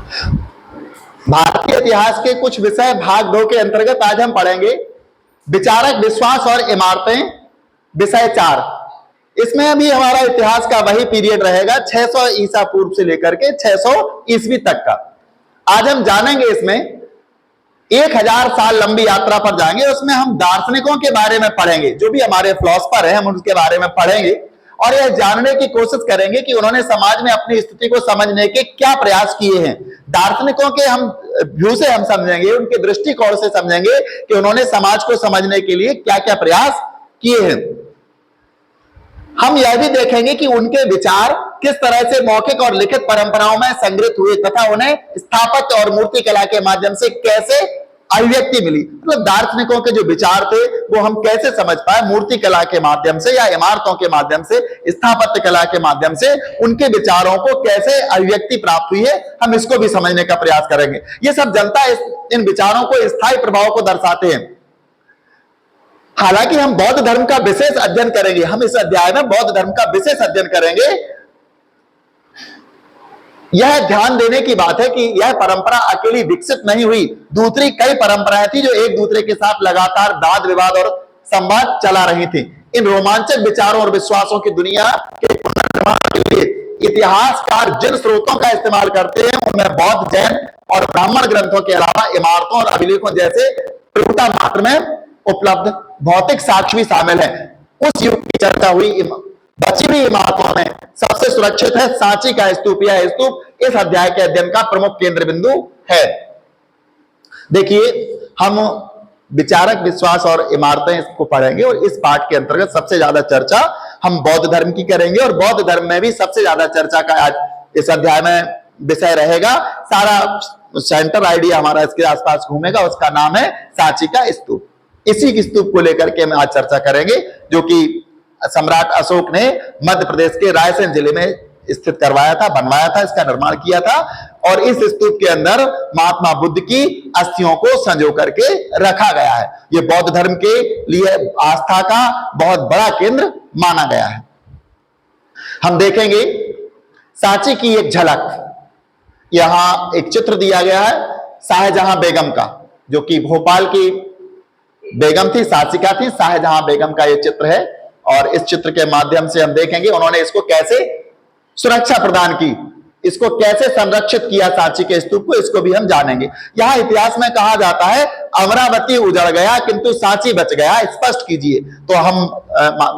भारतीय इतिहास के कुछ विषय भाग 2 के अंतर्गत आज हम पढ़ेंगे विचारक, विश्वास और इमारतें, विषय 4। इसमें अभी हमारा इतिहास का वही पीरियड रहेगा 600 ईसा पूर्व से लेकर के 600 ईस्वी तक का। आज हम जानेंगे इसमें 1000 साल लंबी यात्रा पर जाएंगे। उसमें हम दार्शनिकों के बारे में पढ़ेंगे, जो भी हमारे फिलोसफर हैं हम उनके बारे में पढ़ेंगे और यह जानने की कोशिश करेंगे कि उन्होंने समाज में अपनी स्थिति को समझने के क्या प्रयास किए हैं। दार्शनिकों के हम व्यू से हम समझेंगे, उनके दृष्टिकोण से समझेंगे कि उन्होंने समाज को समझने के लिए क्या क्या प्रयास किए हैं। हम यह भी देखेंगे कि उनके विचार किस तरह से मौखिक और लिखित परंपराओं में संग्रहित हुए तथा उन्हें स्थापत्य और मूर्ति कला के माध्यम से कैसे अभिव्यक्ति मिली। मतलब दार्शनिकों के जो विचार थे वो हम कैसे समझ पाए, मूर्ति कला के माध्यम से या इमारतों के माध्यम से, स्थापत्य कला के माध्यम से उनके विचारों को कैसे अभिव्यक्ति प्राप्त हुई है, हम इसको भी समझने का प्रयास करेंगे। ये सब जनता इन विचारों को स्थायी प्रभाव को दर्शाते हैं। हालांकि हम बौद्ध धर्म का विशेष अध्ययन करेंगे, हम इस अध्याय में बौद्ध धर्म का विशेष अध्ययन करेंगे। यह ध्यान देने की बात है कि यह परंपरा अकेली विकसित नहीं हुई, दूसरी कई परंपराएं थी जो एक दूसरे के साथ लगातार वाद विवाद और संवाद चला रही थी। इन रोमांचक विचारों और विश्वासों की दुनिया के पुनर्निर्माण के लिए इतिहासकार जिन स्रोतों का इस्तेमाल करते हैं उनमें बौद्ध, जैन और ब्राह्मण ग्रंथों के अलावा इमारतों और अभिलेखों जैसे प्रभुता मात्र में उपलब्ध भौतिक साक्ष्य भी शामिल है। उस युग की चर्चा हुई बची हुई इमारतों में सबसे सुरक्षित है सांची का स्तूप। यह स्तूप इस अध्याय के अध्ययन का प्रमुख केंद्र बिंदु है। देखिए, हम विचारक, विश्वास और इमारतें इसको पढ़ेंगे और इस पाठ के अंतर्गत सबसे ज्यादा चर्चा हम बौद्ध धर्म की करेंगे और बौद्ध धर्म में भी सबसे ज्यादा चर्चा का आज इस अध्याय में विषय रहेगा। सारा सेंटर आइडिया हमारा इसके आसपास घूमेगा, उसका नाम है सांची का स्तूप। इसी स्तूप को लेकर के हम आज चर्चा करेंगे, जो कि सम्राट अशोक ने मध्य प्रदेश के रायसेन जिले में स्थित करवाया था, बनवाया था, इसका निर्माण किया था और इस स्तूप के अंदर महात्मा बुद्ध की अस्थियों को संजो करके रखा गया है। यह बौद्ध धर्म के लिए आस्था का बहुत बड़ा केंद्र माना गया है। हम देखेंगे सांची की एक झलक। यहां एक चित्र दिया गया है शाहजहां बेगम का, जो कि भोपाल की बेगम थी, शासिका थी। शाहजहां बेगम का यह चित्र है और इस चित्र के माध्यम से हम देखेंगे उन्होंने इसको कैसे सुरक्षा प्रदान की, इसको कैसे संरक्षित किया सांची के स्तूप को, इसको भी हम जानेंगे। यहां इतिहास में कहा जाता है अमरावती उजड़ गया किंतु सांची बच गया, स्पष्ट कीजिए। तो हम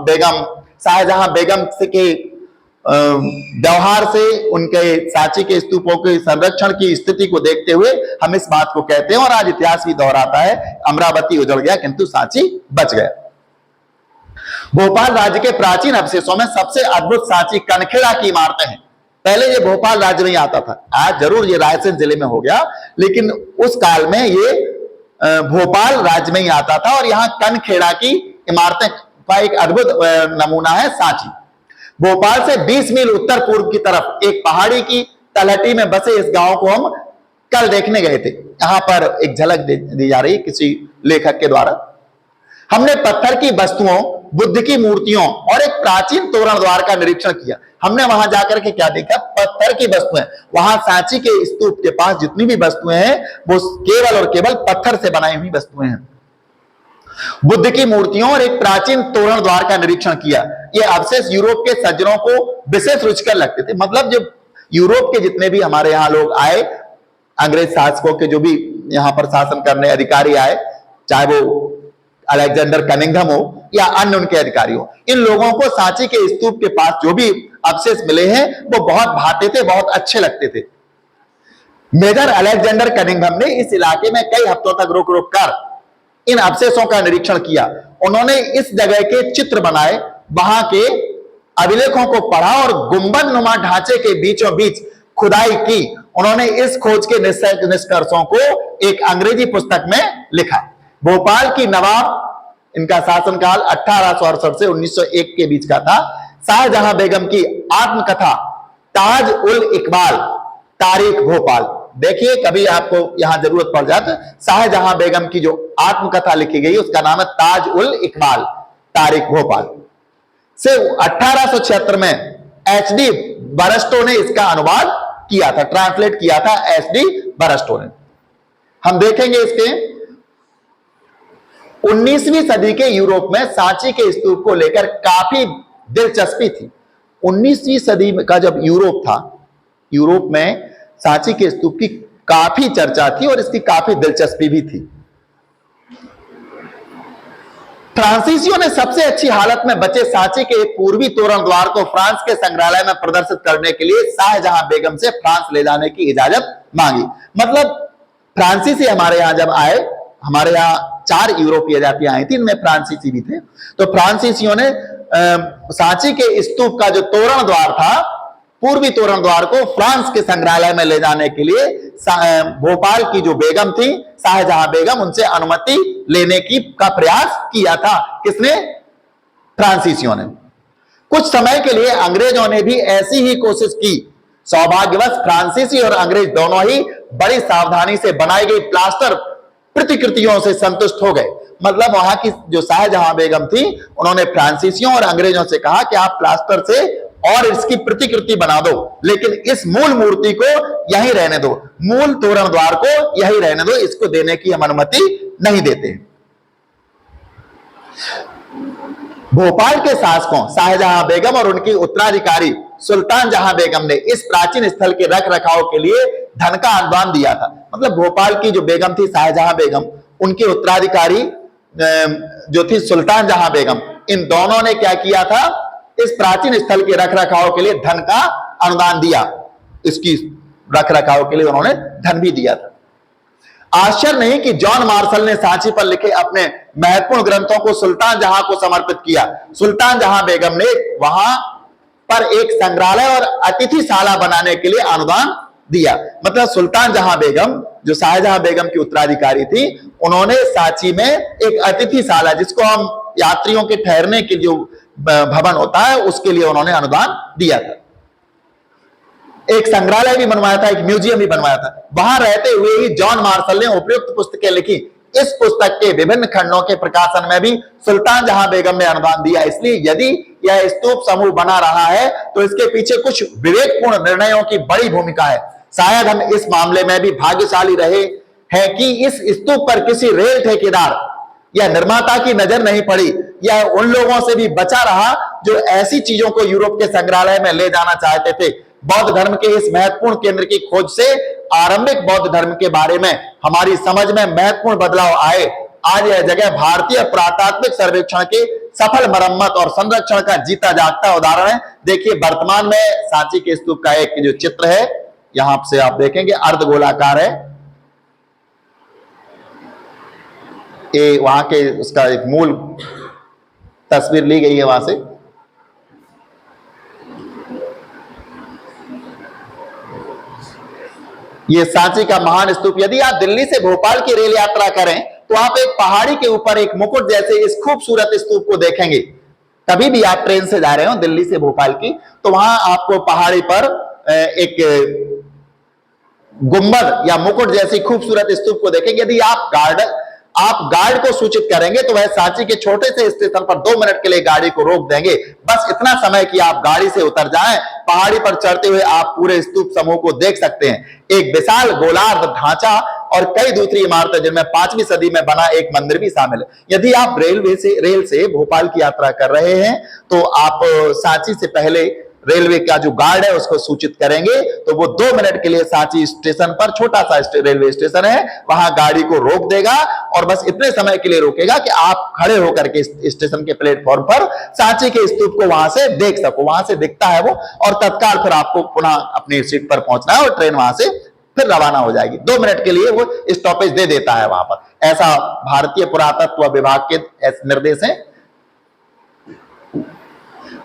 बेगम, शाहजहां बेगम के व्यवहार से उनके सांची के स्तूपों के संरक्षण की स्थिति को देखते हुए हम इस बात को कहते हैं और आज इतिहास भी दोहराता है, अमरावती उजड़ गया किंतु सांची बच गया। भोपाल राज्य के प्राचीन अवशेषों में सबसे अद्भुत सांची कनखेड़ा की इमारतें हैं। पहले ये भोपाल राज्य में ही आता था, आज जरूर ये रायसेन जिले में हो गया, लेकिन उस काल में ये भोपाल राज्य में ही आता था और यहाँ कनखेड़ा की इमारतें का एक अद्भुत नमूना है सांची। भोपाल से 20 मील उत्तर पूर्व की तरफ एक पहाड़ी की तलहटी में बसे इस गांव को हम कल देखने गए थे। यहां पर एक झलक दी जा रही किसी लेखक के द्वारा। हमने पत्थर की वस्तुओं, बुद्ध की मूर्तियों और एक प्राचीन तोरण द्वार का निरीक्षण किया। हमने वहां जाकर के क्या देखा? पत्थर की वस्तुएं। वहां सांची के स्तूप के पास जितनी भी वस्तुएं हैं वो केवल और केवल पत्थर से बनाई हुई वस्तुएं हैं। बुद्ध की मूर्तियों और एक प्राचीन तोरण द्वार का निरीक्षण किया। ये अवशेष यूरोप के सज्जनों को विशेष रुचिकर लगते थे। मतलब जब यूरोप के जितने भी हमारे यहाँ लोग आए, अंग्रेज शासकों के जो भी यहाँ पर शासन करने अधिकारी आए, चाहे वो अलेक्जेंडर कनिंघम हो या अन्य उनके अधिकारी हो, इन लोगों को सांची के स्तूप के पास जो भी अवशेष मिले हैं वो बहुत भाते थे, बहुत अच्छे लगते थे। मेजर अलेक्जेंडर कनिंघम ने इस इलाके में कई हफ्तों तक रुक रुक कर इन अवशेषों का निरीक्षण किया। उन्होंने इस जगह के चित्र बनाए, वहां के अभिलेखों को पढ़ा और गुंबद नुमा ढांचे के बीचों बीच खुदाई की। उन्होंने इस खोज के निष्कर्षों को एक अंग्रेजी पुस्तक में लिखा। भोपाल की नवाब, इनका शासनकाल 1868 से 1901 के बीच का था। शाहजहां बेगम की आत्मकथा ताज उल इकबाल, तारीख भोपाल। देखिए, कभी आपको यहां जरूरत पड़ जाए तो शाहजहां बेगम की जो आत्मकथा लिखी गई उसका नाम है ताज उल इकबाल, तारीख भोपाल। से 1876 में HD बरस्टो ने इसका अनुवाद किया था, ट्रांसलेट किया था एसडी बरस्टो ने। हम देखेंगे इसके 19वीं सदी के यूरोप में सांची के स्तूप को लेकर काफी दिलचस्पी थी। 19वीं सदी का जब यूरोप था, यूरोप में सांची के स्तूप की काफी चर्चा थी और इसकी काफी दिलचस्पी भी थी। फ्रांसीसियों ने सबसे अच्छी हालत में बचे सांची के एक पूर्वी तोरण द्वार को फ्रांस के संग्रहालय में प्रदर्शित करने के लिए शाहजहां बेगम से फ्रांस ले जाने की इजाजत मांगी। मतलब फ्रांसीसी हमारे यहां जब आए, हमारे यहां 4 यूरोपीय जातियां आई थी, इनमें फ्रांसीसी भी थे, तो फ्रांसीसियों ने सांची के स्तूप का जो तोरण द्वार था, पूर्वी तोरण द्वार को फ्रांस के संग्रहालय में ले जाने के लिए भोपाल की जो बेगम थी शाहजहां बेगम, उनसे अनुमति लेने की का प्रयास किया था। किसने? फ्रांसीसियों ने। कुछ समय के लिए अंग्रेजों ने भी ऐसी ही कोशिश की। सौभाग्यवश फ्रांसीसी और अंग्रेज दोनों ही बड़ी सावधानी से बनाई गई प्लास्टर प्रतिकृतियों से संतुष्ट हो गए। मतलब वहां की जो शाहजहां बेगम थी, उन्होंने फ्रांसीसियों और अंग्रेजों से कहा कि आप प्लास्टर से और इसकी प्रतिकृति बना दो, लेकिन इस मूल मूर्ति को यहीं रहने दो, मूल तोरण द्वार को यहीं रहने दो, इसको देने की हम अनुमति नहीं देते। भोपाल के शासकों शाहजहां बेगम और उनकी उत्तराधिकारी सुल्तान जहां बेगम ने इस प्राचीन स्थल के रख रखाव के लिए धन का अनुदान दिया था। मतलब भोपाल की जो बेगम थी शाहजहां बेगम, उनकी उत्तराधिकारी जो थी सुल्तान जहां बेगम, इन दोनों ने क्या किया था? इस प्राचीन स्थल के रख रखाव के लिए धन का अनुदान दिया। इसकी रख रखाव के लिए उन्होंने धन भी दिया था। आश्चर्य नहीं कि जॉन मार्शल ने सांची पर लिखे अपने महत्वपूर्ण ग्रंथों को सुल्तान जहां को समर्पित किया। सुल्तान जहां बेगम ने वहां पर एक संग्रहालय और अतिथिशाला बनाने के लिए अनुदान दिया। मतलब सुल्तान जहां बेगम, जो शाहजहां बेगम की उत्तराधिकारी थी, उन्होंने सांची में एक अतिथिशाला, जिसको हम यात्रियों के ठहरने के जो भवन होता है, उसके लिए उन्होंने अनुदान दिया था। एक संग्रहालय भी बनवाया था, एक म्यूजियम भी बनवाया था। वहां रहते हुए ही जॉन मार्शल ने उपयुक्त पुस्तकें लिखी। इस पुस्तक के विभिन्न खंडों के प्रकाशन में भी सुल्तान जहां बेगम ने अनुदान दिया। इसलिए यदि यह स्तूप समूह बना रहा है तो इसके पीछे कुछ विवेकपूर्ण निर्णयों की बड़ी भूमिका है। शायद हम इस मामले में भी भाग्यशाली रहे हैं कि इस स्तूप पर किसी रेल ठेकेदार या निर्माता की नजर नहीं पड़ी, या उन लोगों से भी बचा रहा जो ऐसी चीजों को यूरोप के संग्रहालय में ले जाना चाहते थे। बौद्ध धर्म के इस महत्वपूर्ण केंद्र की खोज से आरंभिक बौद्ध धर्म के बारे में हमारी समझ में महत्वपूर्ण बदलाव आए। आज यह जगह भारतीय पुरातात्विक सर्वेक्षण के सफल मरम्मत और संरक्षण का जीता जागता उदाहरण है। देखिए, वर्तमान में सांची के स्तूप का एक जो चित्र है, यहां से आप देखेंगे अर्धगोलाकार है। ये वहां के उसका एक मूल तस्वीर ली गई है वहां से। ये सांची का महान स्तूप। यदि आप दिल्ली से भोपाल की रेल यात्रा करें तो आप एक पहाड़ी के ऊपर एक मुकुट जैसे इस खूबसूरत स्तूप को देखेंगे। कभी भी आप ट्रेन से जा रहे हो दिल्ली से भोपाल की, तो वहां आपको पहाड़ी पर एक गुंबद या मुकुट जैसी खूबसूरत स्तूप को देखेंगे। यदि आप गार्ड को सूचित करेंगे तो वह सांची के छोटे से स्टेशन पर 2 मिनट के लिए गाड़ी को रोक देंगे। बस इतना समय कि आप गाड़ी से उतर जाएं, पहाड़ी पर चढ़ते हुए आप पूरे स्तूप समूह को देख सकते हैं। एक विशाल गोलार्ध ढांचा और कई दूसरी इमारतें, जिनमें 5वीं सदी में बना एक मंदिर भी शामिल है। यदि आप रेल से भोपाल की यात्रा कर रहे हैं तो आप सांची से पहले रेलवे का जो गार्ड है उसको सूचित करेंगे तो वो 2 मिनट के लिए सांची स्टेशन पर, छोटा सा रेलवे स्टेशन है, वहां गाड़ी को रोक देगा और बस इतने समय के लिए रोकेगा कि आप खड़े होकर के स्टेशन के प्लेटफॉर्म पर सांची के स्तूप को वहां से देख सको। वहां से दिखता है वो, और तत्काल फिर आपको पुनः अपनी सीट पर पहुंचना है और ट्रेन वहां से फिर रवाना हो जाएगी। 2 मिनट के लिए वो स्टॉपेज दे देता है वहां पर। ऐसा भारतीय पुरातत्व विभाग के निर्देश है।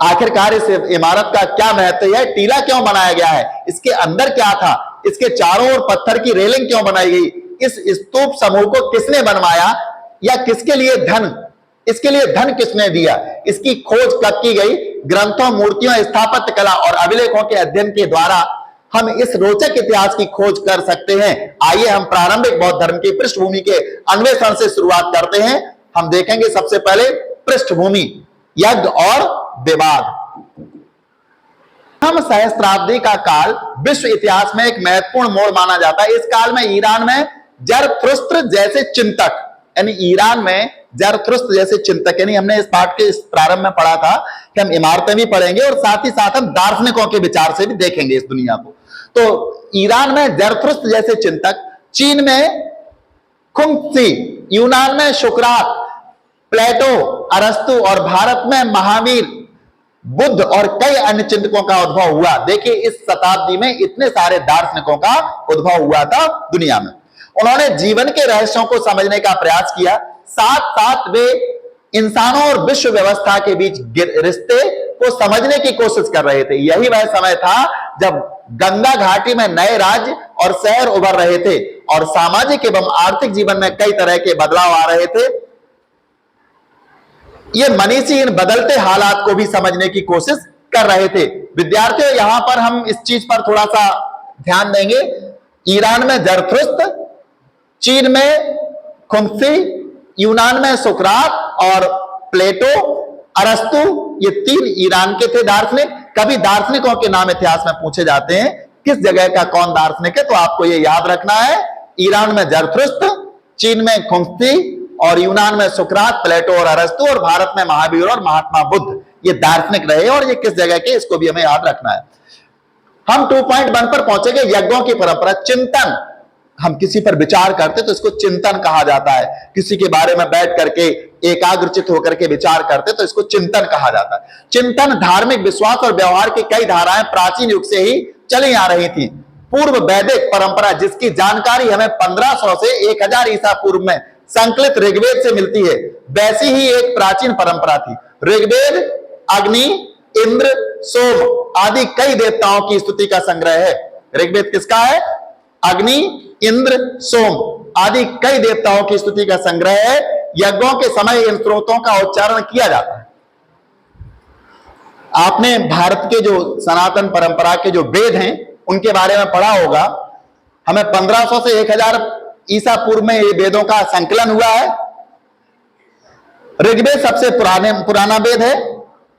आखिरकार इस इमारत का क्या महत्व है? टीला क्यों बनाया गया है? इसके अंदर क्या था? इसके चारों ओर पत्थर की रेलिंग क्यों बनाई गई? इस स्तूप समूह को किसने बनवाया या किसके लिए इसके लिए धन किसने दिया? इसकी खोज कब की गई? ग्रंथों, मूर्तियों, स्थापत्य कला और अभिलेखों के अध्ययन के द्वारा हम इस रोचक इतिहास की खोज कर सकते हैं। आइए हम प्रारंभिक बौद्ध धर्म की पृष्ठभूमि के अन्वेषण से शुरुआत करते हैं। हम देखेंगे सबसे पहले पृष्ठभूमि, यज्ञ और विवाद। हम सहस्त्राब्दी का काल विश्व इतिहास में एक महत्वपूर्ण मोड़ माना जाता है। इस काल में ईरान में जरथुस्त्र जैसे चिंतक, यानी ईरान में जरथुस्त्र जैसे चिंतक, यानी हमने इस पाठ के इस प्रारंभ में पढ़ा था कि हम इमारतें भी पढ़ेंगे और साथ ही साथ हम दार्शनिकों के विचार से भी देखेंगे इस दुनिया को। तो ईरान में जरथुस्त्र जैसे चिंतक, चीन में खुंगत्सी, यूनान में सुकरात, प्लेटो, अरस्तु और भारत में महावीर, बुद्ध और कई अन्य चिंतकों का उद्भव हुआ। देखिए इस शताब्दी में इतने सारे दार्शनिकों का उद्भव हुआ था दुनिया में। उन्होंने जीवन के रहस्यों को समझने का प्रयास किया, साथ साथ वे इंसानों और विश्व व्यवस्था के बीच रिश्ते को समझने की कोशिश कर रहे थे। यही वह समय था जब गंगा घाटी में नए राज्य और शहर उभर रहे थे और सामाजिक एवं आर्थिक जीवन में कई तरह के बदलाव आ रहे थे। ये मनीषी इन बदलते हालात को भी समझने की कोशिश कर रहे थे। विद्यार्थियों, यहां पर हम इस चीज पर थोड़ा सा ध्यान देंगे। ईरान में जरथुस्त्र, चीन में खुंगत्सी, यूनान में सुकरात और प्लेटो, अरस्तु, ये तीन ईरान के थे दार्शनिक। कभी दार्शनिकों के नाम इतिहास में पूछे जाते हैं, किस जगह का कौन दार्शनिक है, तो आपको ये याद रखना है। ईरान में जरथुस्त्र, चीन में खुंगत्सी और यूनान में सुकरात, प्लेटो और अरस्तु, और भारत में महावीर और महात्मा बुद्ध, ये दार्शनिक रहे और ये किस जगह के, इसको भी हमें याद रखना है। हम 2.1 पर पहुंचेंगे, यज्ञों की परंपरा, चिंतन। हम किसी पर विचार करते तो इसको चिंतन कहा जाता है। किसी के बारे में बैठ करके एकाग्रचित होकर के विचार करते तो इसको चिंतन कहा जाता है। चिंतन धार्मिक विश्वास और व्यवहार की कई धाराएं प्राचीन युग से ही चली आ रही थी। पूर्व वैदिक परंपरा, जिसकी जानकारी हमें 1500 से 1000 ईसा पूर्व में संकलित ऋग्वेद से मिलती है, वैसी ही एक प्राचीन परंपरा थी। ऋग्वेद अग्नि, इंद्र, सोम आदि कई देवताओं की स्तुति का संग्रह है। ऋग्वेद किसका है? अग्नि, इंद्र, सोम आदि कई देवताओं की स्तुति का संग्रह है। यज्ञों के समय इन स्त्रोतों का उच्चारण किया जाता है। आपने भारत के जो सनातन परंपरा के जो वेद हैं उनके बारे में पढ़ा होगा। हमें 1500 से 1000 ईसा पूर्व में ये वेदों का संकलन हुआ है। ऋग्वेद सबसे पुराना वेद है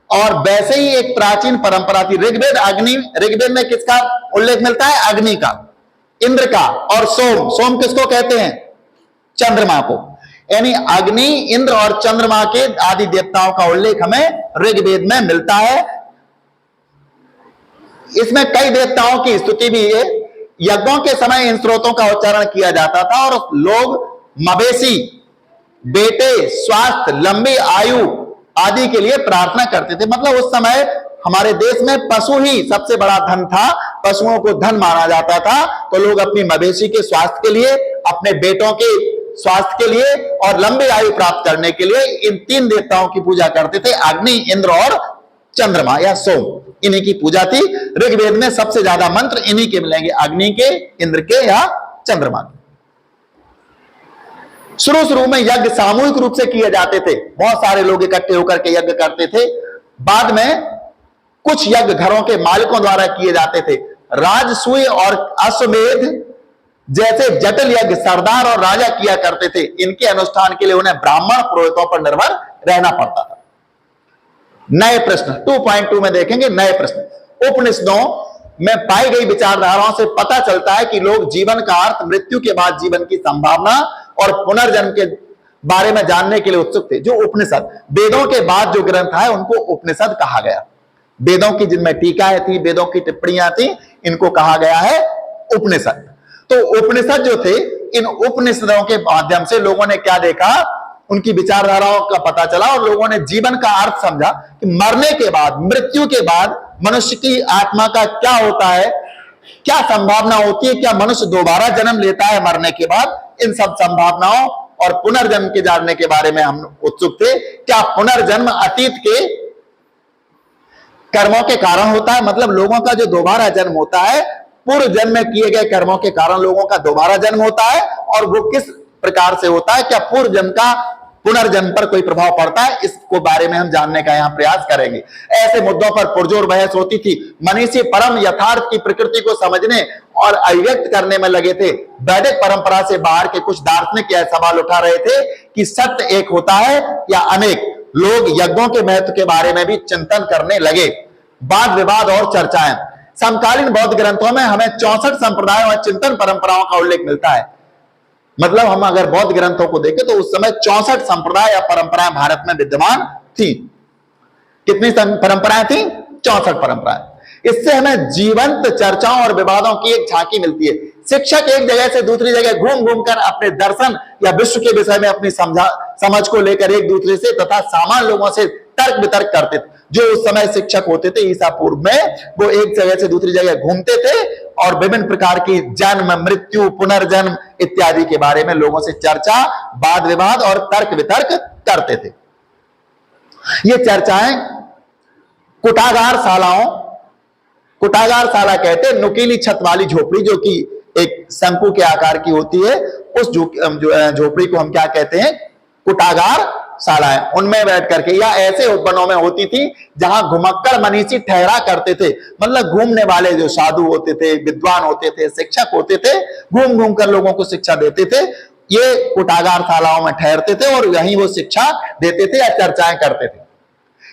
और वैसे ही एक प्राचीन परंपरा थी। ऋग्वेद अग्नि, ऋग्वेद में किसका उल्लेख मिलता है? अग्नि का, इंद्र का, और सोम। सोम किसको कहते हैं? चंद्रमा को। यानी अग्नि, इंद्र और चंद्रमा के आदि देवताओं का उल्लेख हमें ऋग्वेद में मिलता है। इसमें कई देवताओं की स्तुति भी है। यज्ञों के समय इन स्त्रोतों का उच्चारण किया जाता था और लोग मवेशी, बेटे, स्वास्थ्य, लंबी आयु आदि के लिए प्रार्थना करते थे। मतलब उस समय हमारे देश में पशु ही सबसे बड़ा धन था, पशुओं को धन माना जाता था। तो लोग अपनी मवेशी के स्वास्थ्य के लिए, अपने बेटों के स्वास्थ्य के लिए और लंबी आयु प्राप्त करने के लिए इन तीन देवताओं की पूजा करते थे, अग्नि, इंद्र और चंद्रमा या सोम। इन्हीं की पूजा थी। ऋग्वेद में सबसे ज्यादा मंत्र इन्हीं के मिलेंगे, अग्नि के, इंद्र के या चंद्रमा के। शुरू में यज्ञ सामूहिक रूप से किए जाते थे, बहुत सारे लोग इकट्ठे होकर के यज्ञ करते थे। बाद में कुछ यज्ञ घरों के मालिकों द्वारा किए जाते थे। राजसूय और अश्वमेध जैसे जटिल यज्ञ सरदार और राजा किया करते थे। इनके अनुष्ठान के लिए उन्हें ब्राह्मण पुरोहितों पर निर्भर रहना पड़ता था। नए प्रश्न 2.2 में देखेंगे। नए प्रश्न। उपनिषदों में पाई गई विचारधाराओं से पता चलता है कि लोग जीवन का अर्थ, मृत्यु के बाद जीवन की संभावना और पुनर्जन्म के बारे में जानने के लिए उत्सुक थे। जो उपनिषद, वेदों के बाद जो ग्रंथ है उनको उपनिषद कहा गया। वेदों की जिनमें टीकाएं थी, वेदों की टिप्पणियां थी, इनको कहा गया है उपनिषद। तो उपनिषद जो थे, इन उपनिषदों के माध्यम से लोगों ने क्या देखा, उनकी विचारधाराओं का पता चला और लोगों ने जीवन का अर्थ समझा कि मरने के बाद, मृत्यु के बाद मनुष्य की आत्मा का क्या होता है, क्या संभावना होती है, क्या मनुष्य दोबारा जन्म लेता है मरने के बाद। इन सब संभावनाओं और पुनर्जन्म के जानने के बारे में हम उत्सुक थे। क्या पुनर्जन्म अतीत के कर्मों के कारण होता है? मतलब लोगों का जो दोबारा जन्म होता है, पूर्व जन्म में किए गए कर्मों के कारण लोगों का दोबारा जन्म होता है, और वो किस प्रकार से होता है? क्या पूर्व जन्म का पुनर्जन्म पर कोई प्रभाव पड़ता है? इसको बारे में हम जानने का यहाँ प्रयास करेंगे। ऐसे मुद्दों पर पुरजोर बहस होती थी। मनीषी परम यथार्थ की प्रकृति को समझने और अभिव्यक्त करने में लगे थे। वैदिक परंपरा से बाहर के कुछ दार्शनिक यह सवाल उठा रहे थे कि सत्य एक होता है या अनेक। लोग यज्ञों के महत्व के बारे में भी चिंतन करने लगे। वाद विवाद और चर्चाएं। समकालीन बौद्ध ग्रंथों में हमें 64 संप्रदायों और चिंतन परंपराओं का उल्लेख मिलता है। मतलब हम अगर बौद्ध ग्रंथों को देखें तो उस समय 64 संप्रदाय या परंपराएं भारत में विद्यमान थी। कितनी परंपराएं थी? 64 परंपराएं। इससे हमें जीवंत चर्चाओं और विवादों की एक झांकी मिलती है। शिक्षक एक जगह से दूसरी जगह घूम घूम कर अपने दर्शन या विश्व के विषय में अपनी समझ को लेकर एक दूसरे से तथा सामान्य लोगों से तर्क वितर्क करते थे। जो उस समय शिक्षक होते थे ईसा पूर्व में, वो एक जगह से दूसरी जगह घूमते थे और विभिन्न प्रकार की जन्म, मृत्यु, पुनर्जन्म इत्यादि के बारे में लोगों से चर्चा, वाद विवाद और तर्क वितर्क करते थे। ये चर्चाएं कुटागार शाला कहते हैं नुकीली छत वाली झोपड़ी जो कि एक शंकु के आकार की होती है, उस झोपड़ी को हम क्या कहते हैं? कुटागार शालाएं। उनमें बैठ करके या ऐसे उपवनों में होती थी जहां घुमक्कड़ मनीषी ठहरा करते थे। मतलब घूमने वाले जो साधु होते थे, विद्वान होते थे, शिक्षक होते थे, घूम घूम कर लोगों को शिक्षा देते थे। ये कुटागार शालाओं में ठहरते थे और यहीं वो शिक्षा देते थे या चर्चाएं करते थे।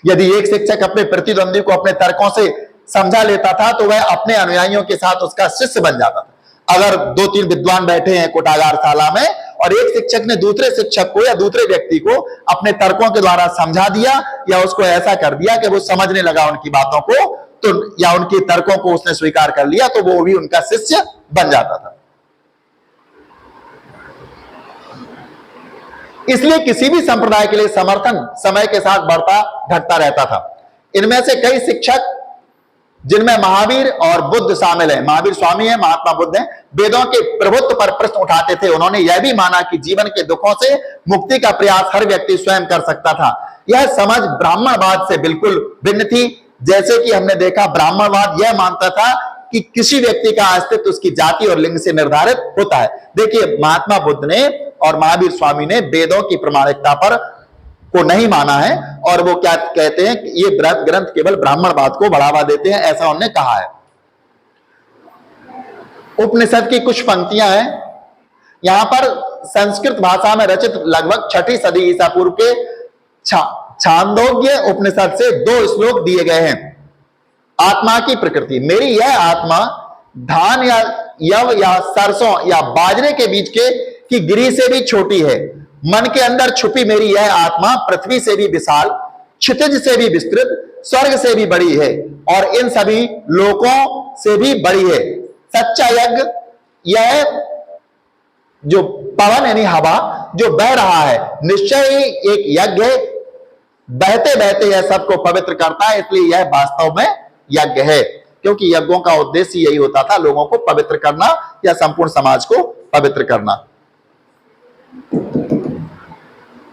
यदि एक शिक्षक अपने प्रतिद्वंदी को अपने तर्कों से समझा लेता था तो वह अपने अनुयायियों के साथ उसका शिष्य बन जाता था। अगर 2-3 विद्वान बैठे हैं कुटागार शाला में और एक शिक्षक ने दूसरे शिक्षक को या दूसरे व्यक्ति को अपने तर्कों के द्वारा समझा दिया या उसको ऐसा कर दिया कि वो समझने लगा उनकी बातों को, तो या उनके तर्कों को उसने स्वीकार कर लिया, तो वो भी उनका शिष्य बन जाता था। इसलिए किसी भी संप्रदाय के लिए समर्थन समय के साथ बढ़ता घटता रहता था। इनमें से कई शिक्षक जिनमें महावीर और बुद्ध शामिल है, महावीर स्वामी है, महात्मा बुद्ध है, वेदों के प्रभुत्व पर प्रश्न उठाते थे। उन्होंने यह भी माना कि जीवन के दुखों से मुक्ति का प्रयास हर व्यक्ति स्वयं कर सकता था। यह समझ ब्राह्मणवाद से बिल्कुल भिन्न थी। जैसे कि हमने देखा, ब्राह्मणवाद यह मानता था कि किसी व्यक्ति का अस्तित्व उसकी जाति और लिंग से निर्धारित होता है। देखिए, महात्मा बुद्ध ने और महावीर स्वामी ने वेदों की प्रामाणिकता पर को नहीं माना है और वो क्या कहते हैं कि ये ग्रंथ केवल ब्राह्मणवाद को बढ़ावा देते हैं, ऐसा उन्होंने कहा है। उपनिषद की कुछ पंक्तियां हैं यहां पर। संस्कृत भाषा में रचित लगभग 6ठी सदी ईसा पूर्व के छांदोग्य उपनिषद से 2 श्लोक दिए गए हैं। आत्मा की प्रकृति, मेरी यह आत्मा धान या यव या सरसों या बाजरे के बीज की गिरी से भी छोटी है। मन के अंदर छुपी मेरी यह आत्मा पृथ्वी से भी विशाल, क्षितिज से भी विस्तृत, स्वर्ग से भी बड़ी है और इन सभी लोकों से भी बड़ी है। सच्चा यज्ञ, यह जो पवन यानी हवा जो बह रहा है, निश्चय ही एक यज्ञ है। बहते बहते यह सबको पवित्र करता है, इसलिए यह वास्तव में यज्ञ है। क्योंकि यज्ञों का उद्देश्य यही होता था, लोगों को पवित्र करना या संपूर्ण समाज को पवित्र करना।